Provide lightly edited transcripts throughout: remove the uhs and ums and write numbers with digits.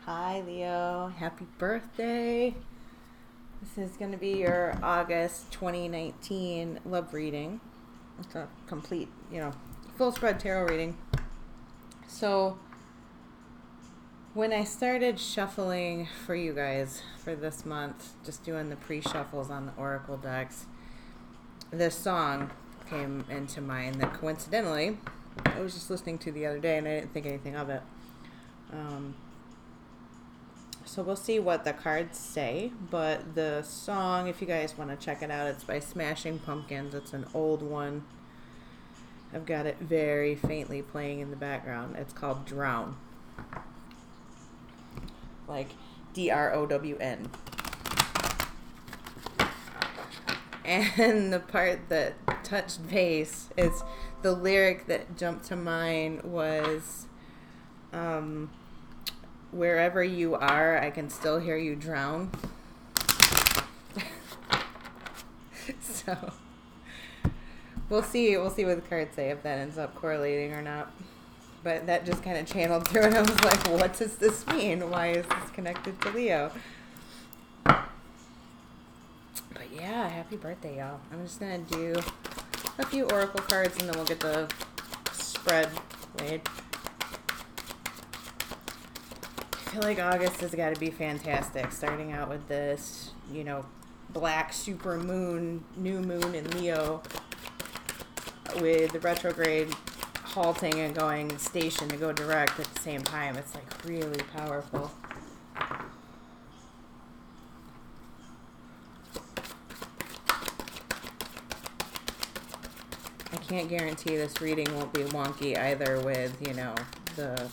Hi, Leo. Happy birthday. This is going to be your August 2019 love reading. It's a complete, full spread tarot reading. So, when I started shuffling for you guys for this month, just doing the pre-shuffles on the Oracle decks, this song came into mind that coincidentally I was just listening to the other day and I didn't think anything of it. So we'll see what the cards say, but the song, if you guys want to check it out, it's by Smashing Pumpkins. It's an old one. I've got it very faintly playing in the background. It's called Drown. Like D-R-O-W-N. And the part that touched base is the lyric that jumped to mind was, wherever you are, I can still hear you drown. So we'll see what the cards say, if that ends up correlating or not. But that just kind of channeled through, and I was like, what does this mean? Why is this connected to Leo? But yeah, happy birthday, y'all. I'm just going to do a few oracle cards, and then we'll get the spread laid. I feel like August has got to be fantastic, starting out with this, black super moon, new moon in Leo, with the retrograde halting and going station to go direct at the same time. It's like really powerful. I can't guarantee this reading won't be wonky either with, the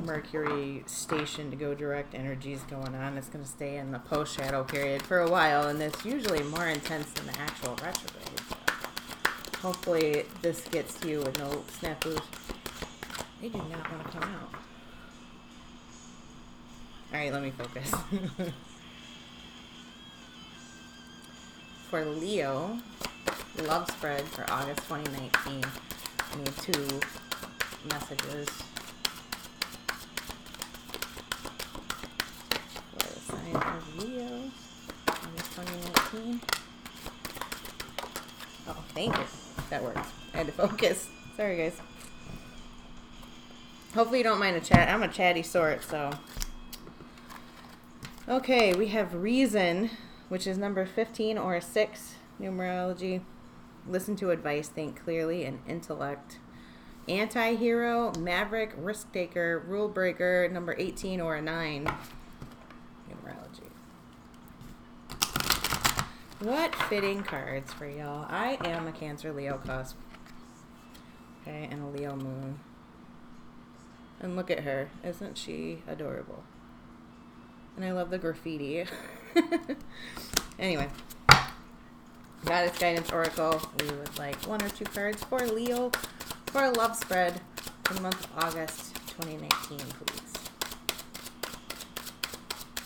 Mercury station to go direct energies going on. It's going to stay in the post-shadow period for a while, and it's usually more intense than the actual retrograde. So hopefully this gets to you with no snafus. They do not want to come out. Alright, let me focus. For Leo, love spread for August 2019. I need 2 messages. Of Leo, August 2019. Oh, thank you. That worked. I had to focus. Sorry, guys. Hopefully you don't mind a chat. I'm a chatty sort, so. Okay, we have reason, which is number 15 or 6, numerology. Listen to advice, think clearly, and intellect. Anti-hero, maverick, risk taker, rule breaker, number 18 or a 9. Numerology. What fitting cards for y'all. I am a Cancer Leo cusp. Okay, and a Leo moon. And look at her. Isn't she adorable? And I love the graffiti. Anyway. Goddess Guidance Oracle. We would like 1 or 2 cards for Leo for a love spread for the month of August 2019, please.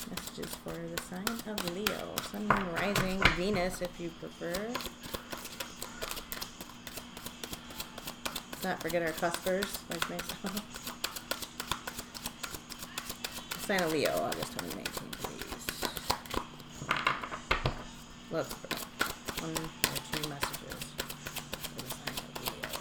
Messages for the sign of Leo. Sun, Moon, Rising, Venus, if you prefer. Let's not forget our cuspers, like myself. The sign of Leo, August 2019, please. Let's go. 1 or 2 messages for the sign of Leo.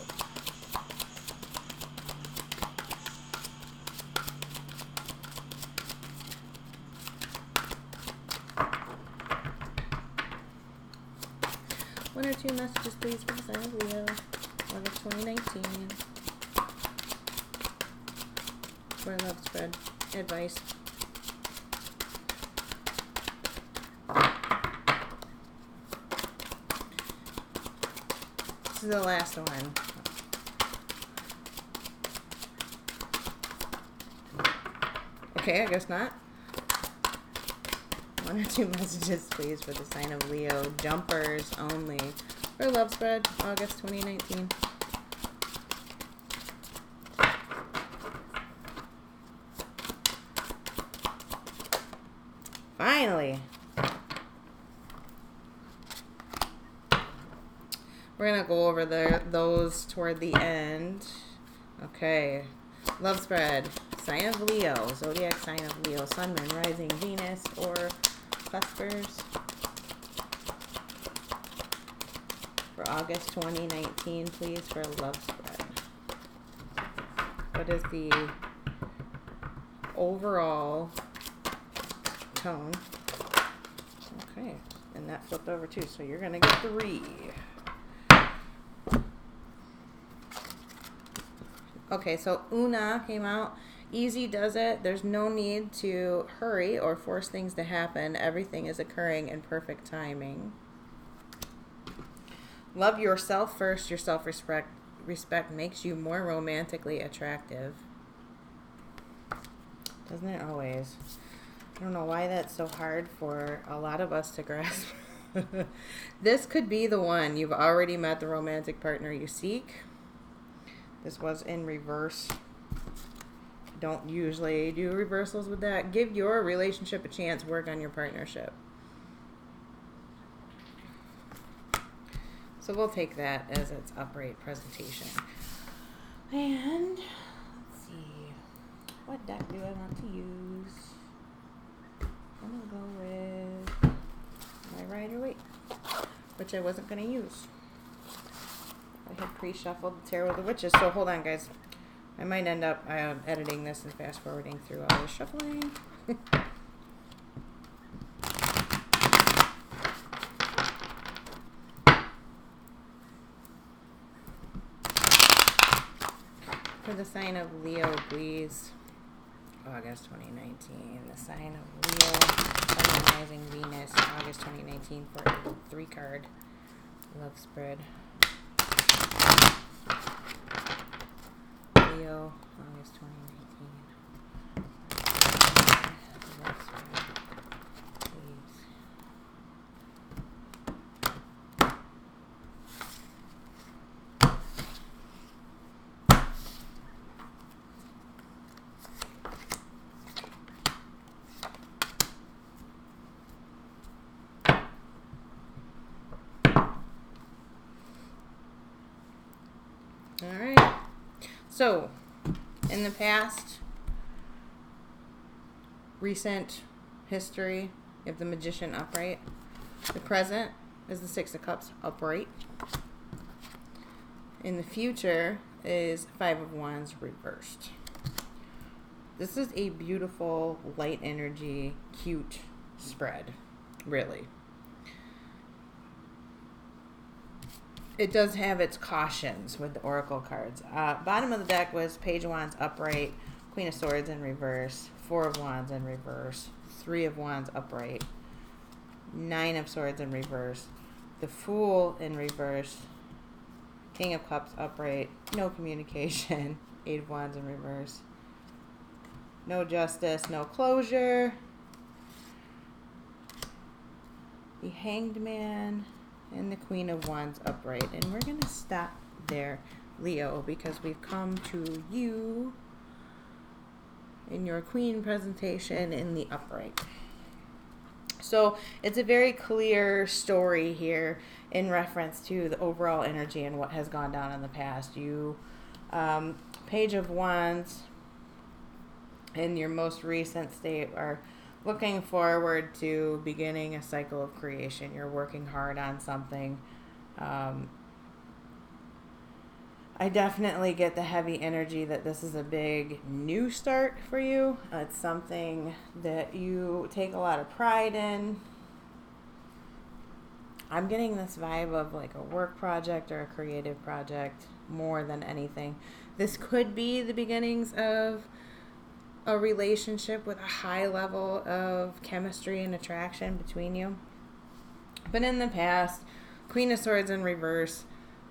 One or 2 messages, please, for the sign of Leo, August 2019. For love spread advice. This is the last one. Okay, I guess not. 1 or 2 messages, please, for the sign of Leo. Jumpers only. For love spread, August 2019. Finally. We're going to go over those toward the end. Okay. Love spread. Sign of Leo. Zodiac sign of Leo. Sun, Moon, Rising, Venus, or Clusters. For August 2019, please, for love spread. What is the overall tone? Okay. And that flipped over too, so you're going to get 3. Okay, so Una came out. Easy does it. There's no need to hurry or force things to happen. Everything is occurring in perfect timing. Love yourself first. Your self-respect makes you more romantically attractive. Doesn't it always? I don't know why that's so hard for a lot of us to grasp. This could be the one. You've already met the romantic partner you seek. This was in reverse. Don't usually do reversals with that. Give your relationship a chance. Work on your partnership. So we'll take that as its upright presentation. And let's see. What deck do I want to use? I'm going to go with my Rider-Waite, which I wasn't going to use. I had pre-shuffled the Tarot of the Witches. So hold on, guys. I might end up editing this and fast-forwarding through all the shuffling. For the sign of Leo, please. August 2019. The sign of Leo, Sun, Rising, Venus, August 2019 for a 3-card love spread. Leo, August 2019. Love spread, please. All right. So, in the past, recent history, you have the Magician upright. The present is the 6 of Cups upright. In the future is 5 of Wands reversed. This is a beautiful, light energy, cute spread, really. It does have its cautions with the Oracle cards. Bottom of the deck was Page of Wands upright, Queen of Swords in reverse, 4 of Wands in reverse, 3 of Wands upright, 9 of Swords in reverse, the Fool in reverse, King of Cups upright, no communication, 8 of Wands in reverse, no justice, no closure, the Hanged Man, and the Queen of Wands upright. And we're going to stop there, Leo, because we've come to you in your Queen presentation in the upright. So it's a very clear story here in reference to the overall energy and what has gone down in the past. You, Page of Wands, in your most recent state, are looking forward to beginning a cycle of creation. You're working hard on something. I definitely get the heavy energy that this is a big new start for you. It's something that you take a lot of pride in. I'm getting this vibe of like a work project or a creative project more than anything. This could be the beginnings of a relationship with a high level of chemistry and attraction between you. But in the past, Queen of Swords in reverse,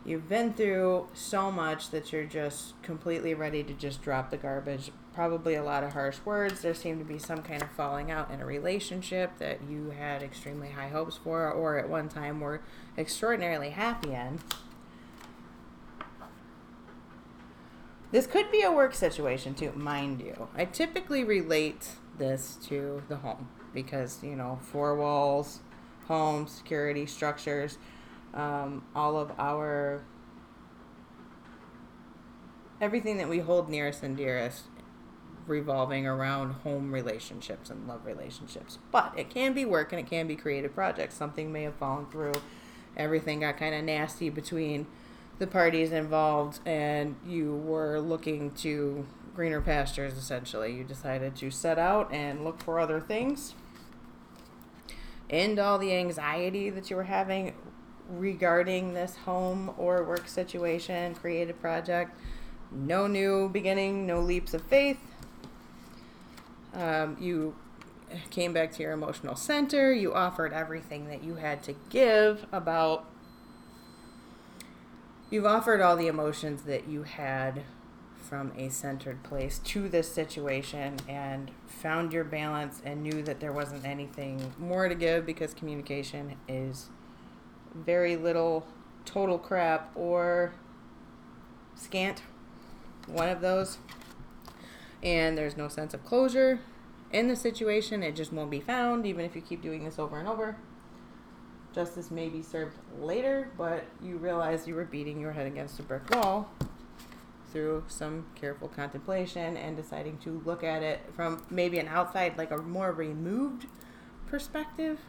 you've been through so much that you're just completely ready to just drop the garbage. Probably a lot of harsh words. There seemed to be some kind of falling out in a relationship that you had extremely high hopes for, or at one time were extraordinarily happy in. This could be a work situation too, mind you. I typically relate this to the home because, 4 walls, home, security, structures, all of our everything that we hold nearest and dearest revolving around home relationships and love relationships. But it can be work and it can be creative projects. Something may have fallen through. Everything got kind of nasty between the parties involved, and you were looking to greener pastures, essentially. You decided to set out and look for other things. End all the anxiety that you were having regarding this home or work situation, creative project. No new beginning, no leaps of faith. You came back to your emotional center. You offered everything that you had to give about. You've offered all the emotions that you had from a centered place to this situation and found your balance and knew that there wasn't anything more to give because communication is very little, total crap, or scant. One of those. And there's no sense of closure in the situation. It just won't be found, even if you keep doing this over and over. Justice may be served later, but you realize you were beating your head against a brick wall through some careful contemplation and deciding to look at it from maybe an outside, like a more removed perspective,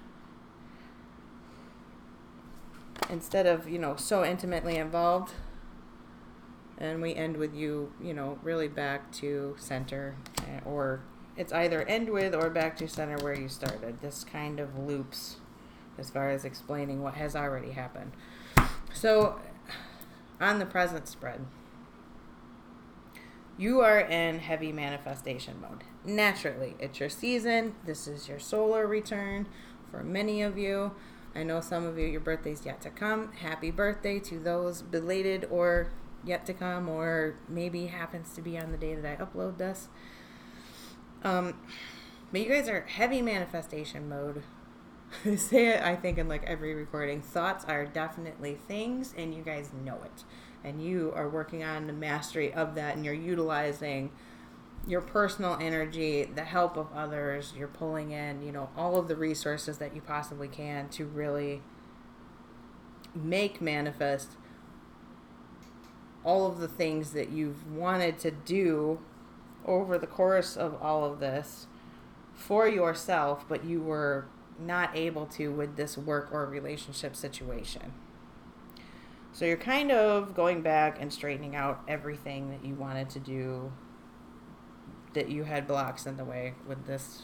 instead of, so intimately involved. And we end with you, really back to center, or it's either end with or back to center where you started. This kind of loops as far as explaining what has already happened. So on the present spread, you are in heavy manifestation mode. Naturally, it's your season. This is your solar return for many of you. I know some of you, your birthday's yet to come. Happy birthday to those belated or yet to come, or maybe happens to be on the day that I upload this. But you guys are heavy manifestation mode. I say it, I think, in like every recording. Thoughts are definitely things, and you guys know it. And you are working on the mastery of that, and you're utilizing your personal energy, the help of others. You're pulling in, all of the resources that you possibly can to really make manifest all of the things that you've wanted to do over the course of all of this for yourself, but you were not able to with this work or relationship situation. So you're kind of going back and straightening out everything that you wanted to do, that you had blocks in the way with this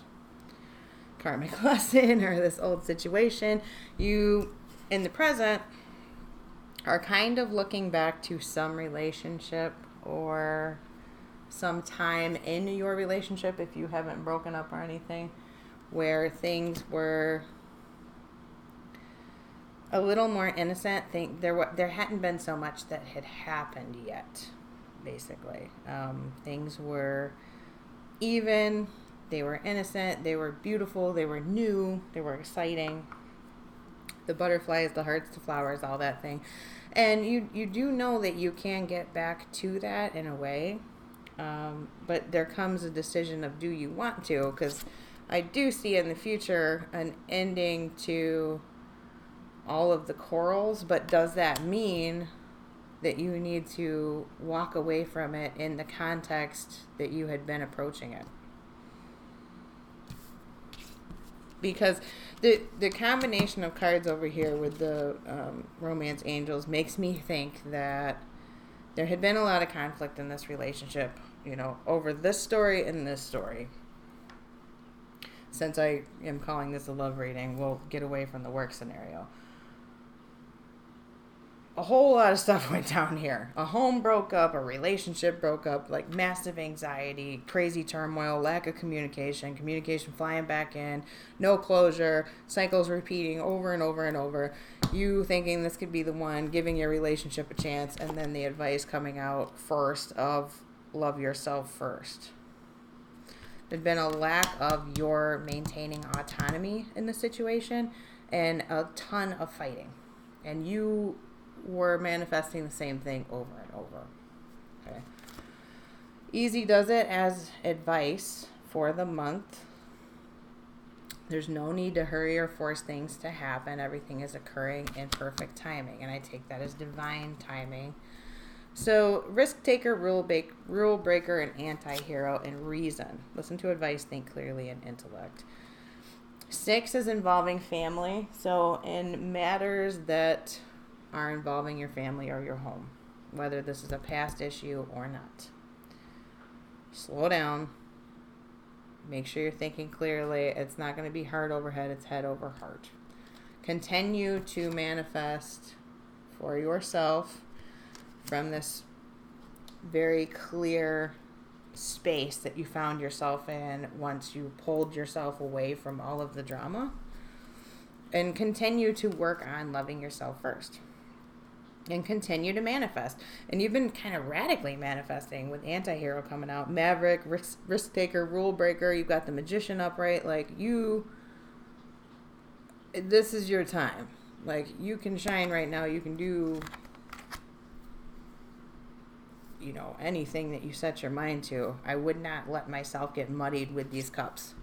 karmic lesson or this old situation. You, in the present, are kind of looking back to some relationship or some time in your relationship, if you haven't broken up or anything, where things were a little more innocent. There hadn't been so much that had happened yet, basically. Things were even, they were innocent, they were beautiful, they were new, they were exciting. The butterflies, the hearts, the flowers, all that thing. And you do know that you can get back to that in a way. But there comes a decision of, do you want to? Because I do see in the future an ending to all of the corals, but does that mean that you need to walk away from it in the context that you had been approaching it? Because the combination of cards over here with the romance angels makes me think that there had been a lot of conflict in this relationship, over this story and this story. Since I am calling this a love reading, we'll get away from the work scenario. A whole lot of stuff went down here. A home broke up, a relationship broke up, like massive anxiety, crazy turmoil, lack of communication flying back in, no closure, cycles repeating over and over and over. You thinking this could be the one, giving your relationship a chance, and then the advice coming out first of love yourself first. There'd been a lack of your maintaining autonomy in the situation and a ton of fighting. And you were manifesting the same thing over and over. Okay. Easy does it as advice for the month. There's no need to hurry or force things to happen. Everything is occurring in perfect timing. And I take that as divine timing. So, risk taker, rule breaker, and anti-hero, and reason. Listen to advice, think clearly, and intellect. 6 is involving family. So, in matters that are involving your family or your home, whether this is a past issue or not. Slow down. Make sure you're thinking clearly. It's not going to be heart over head, it's head over heart. Continue to manifest for yourself from this very clear space that you found yourself in once you pulled yourself away from all of the drama. And continue to work on loving yourself first. And continue to manifest. And you've been kind of radically manifesting with anti-hero coming out. Maverick, risk taker, rule breaker. You've got the magician upright. Like, this is your time. Like, you can shine right now. You can do, anything that you set your mind to. I would not let myself get muddied with these cups.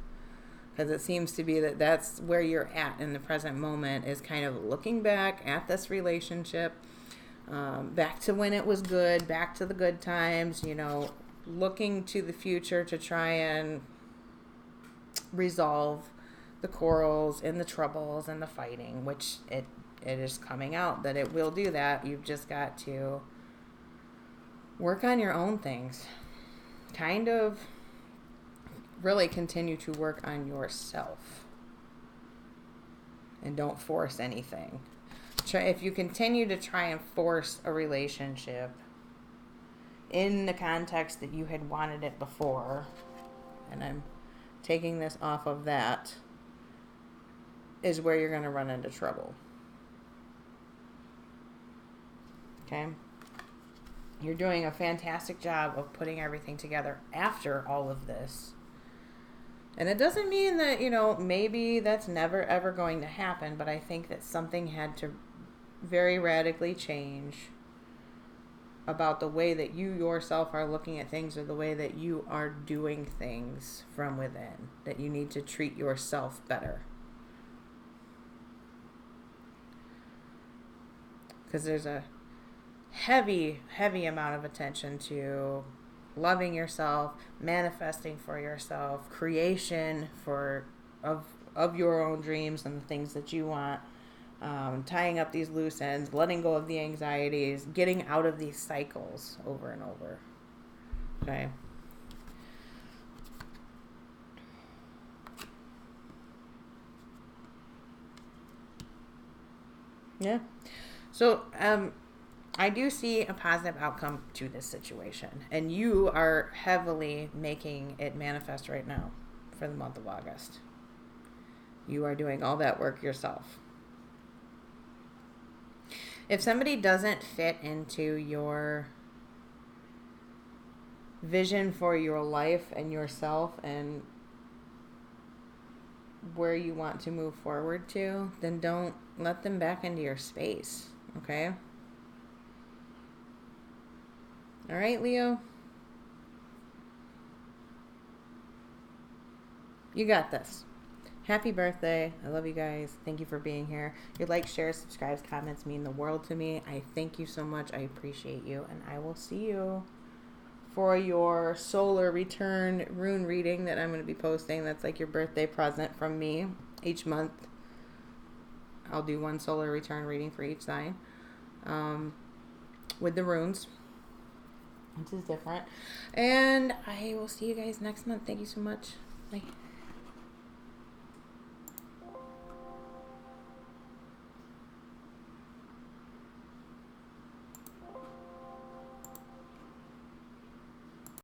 Because it seems to be that that's where you're at in the present moment, is kind of looking back at this relationship, back to when it was good, back to the good times, looking to the future to try and resolve the quarrels and the troubles and the fighting, which it is coming out that it will do that. You've just got to work on your own things. Kind of really continue to work on yourself. And don't force anything. If you continue to try and force a relationship in the context that you had wanted it before, and I'm taking this off of that, is where you're going to run into trouble. Okay? You're doing a fantastic job of putting everything together after all of this. And it doesn't mean that, maybe that's never ever going to happen, but I think that something had to very radically change about the way that you yourself are looking at things, or the way that you are doing things from within, that you need to treat yourself better. Because there's a heavy amount of attention to loving yourself, manifesting for yourself, creation of your own dreams and the things that you want, tying up these loose ends, letting go of the anxieties, getting out of these cycles over and over. Okay. Yeah. So, I do see a positive outcome to this situation, and you are heavily making it manifest right now for the month of August. You are doing all that work yourself. If somebody doesn't fit into your vision for your life and yourself and where you want to move forward to, then don't let them back into your space, okay? All right, Leo? You got this. Happy birthday. I love you guys. Thank you for being here. Your likes, shares, subscribes, comments mean the world to me. I thank you so much. I appreciate you. And I will see you for your solar return rune reading that I'm going to be posting. That's like your birthday present from me. Each month, I'll do one solar return reading for each sign with the runes. This is different. And I will see you guys next month. Thank you so much. Bye.